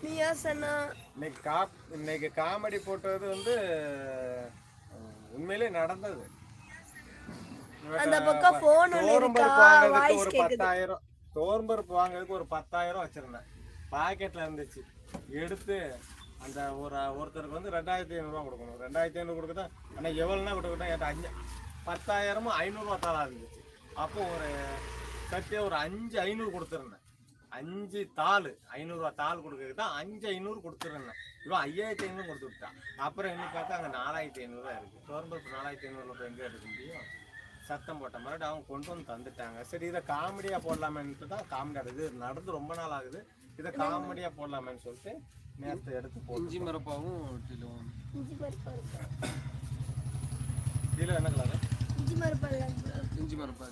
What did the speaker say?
மியாசனா இன்னைக்கு காமெடி போட்டது வந்து உண்மையிலே நடந்தது. அந்த பக்கம் போன் ஒன்னு இருக்கா, வாய்ஸ் கேக்குது. 10,000 தோர்ம்பருப்பு வாங்குறதுக்கு ஒரு 10,000 வச்சிருந்தேன். பாக்கெட்ல இருந்துச்சு. எடுத்து அந்த ஒருத்தருக்கு வந்து 2,500 கொடுக்கணும். 2,500 கொடுக்கதா ஆனால் எவ்வளோனா கொடுக்கணும். என்கிட்ட 10,000 500 தாளாக இருந்துச்சு. அப்போ ஒரு சத்தியம் ஒரு 5,500 கொடுத்துருந்தேன். 5 தாள் 500 தாள் கொடுக்கறது தான் 5,500 கொடுத்துருந்தேன். இவன் 5,500 கொடுத்து விட்டான். அப்புறம் என்ன பார்த்தா அங்கே 4,500 இருக்கு. தோர்ம்பருப்பு 4,500 எங்கே எடுக்க முடியும்? சத்தம் போட்ட மாதிரி அவங்க கொண்டு வந்து தந்துட்டாங்க. சரி இதை காமெடியாக போடலாமேன்ட்டு தான் காமெடியாக இது நடந்து ரொம்ப நாள் ஆகுது. இதை காமெடியாக போடலாமேன்னு சொல்லிட்டு நேரத்தை எடுத்து போட்டு இஞ்சி மரப்பாவும் கீழே என்ன கலரு? இஞ்சி மரப்பா இஞ்சி மரப்பா